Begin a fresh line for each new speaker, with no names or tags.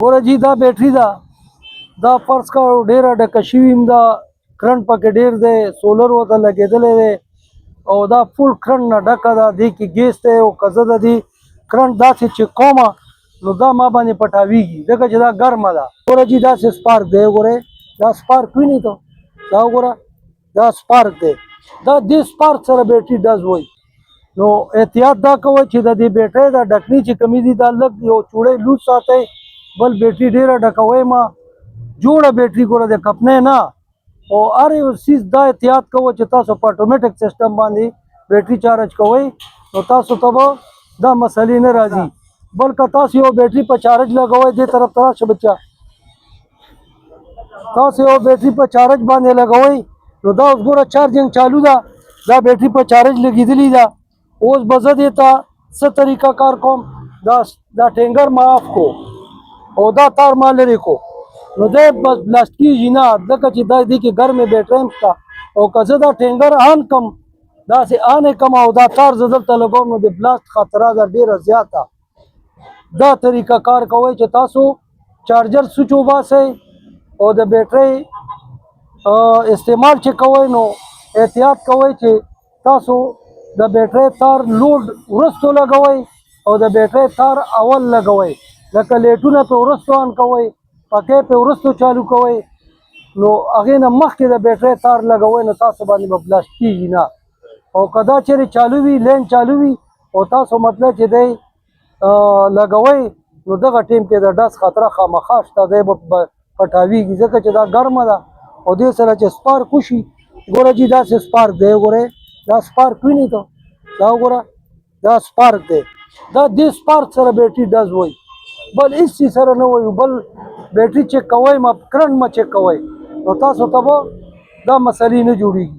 ګوره جي دا بیټري ده، دا فرض کړه ډېره ډکه شوې م ده، کرنټ پکې ډېر دی، سولر ورته لګېدلی دی او دا فول کرنټ نه ډکه ده. دې کې ګیس دی او که زه د دې کرنټ داسې چک کومه نو دا ما باندې پټاویږي ځکه چې دا ګرمه ده. ګوره جي داسې سپارک دی، ګورئ دا سپارک وینئ ته، دا وګوره دا سپارک دی. دا دې سپارک سره بیټري ډز وایي. نو احتیاط دا کوئ چې د دې بیټرۍ دا ډکنې چې کمې دي دا لږ یو چوړی لوز ساتئ، بل بیټري ډېره ډکوئ مه، جوړه بیټري ګوره د کپنۍ نه. او هر یو څیز دا احتیاط کوئ چې تاسو په اټومیټک سسټم باندې بیټري چارج کوئ نو تاسو ته به دا مسلې نه راځي. بل که تاسو یو بیټري په چارج لګوئ، دې طرف ته راشه بچه، تاسو یو بیټري په چارج باندې لګوئ نو دا اوس ګوره چارجنګ چالو ده، دا بیټري په چارج لګېدلې ده. اوس به زه دې ته څه طریقه کار کوم، دا ټینګر ما آف کو او دا تار ما لرې کو نو دی بس بلاست کېږي نه، ځکه چې دا دې کې ګرمې بیټرۍ هم شته. او که زه دا ټینګر آن کړم، داسې آن یې کړم او دا تار زه دلته لګوم نو د بلاست خطره ده ډېره زیاته. دا طریقه کار کوئ چې تاسو چارجر سوچ وباسئ او د بیټرۍ استعمال چې کوئ نو احتیاط کوئ چې تاسو د بیټرۍ تار لوډ وروستو لګوئ او د بیټرۍ تار اول لګوئ. لکه لیټونه پې وروستو آن کوئ، پکۍ پې وروستو چالو کوئ نو هغې نه مخکې د بیټرۍ تار لګوئ نو تاسو باندې به بلاست کېږي نه. او که دا چېرې چالو وي، لین چالو وي او تاسو مطلب چې دی لګوئ نو دغه ټیم کې د ډز خطره خامخا شته، دی به پټاویږي ځکه چې دا ګرمه ده. او دې سره چې سپارک وشي، ګوره جي داسې سپارک دی، ګورئ دا سپارک وینئ ته، دا وګوره دا سپارک دی. دا دې سپارک سره بیټري ډز وایي، بل هېڅ څیز سره نه وایي. بل بیټري چک کوئ مه، کرنټ مه چک کوئ نو تاسو ته به دا مسلې نه جوړېږي.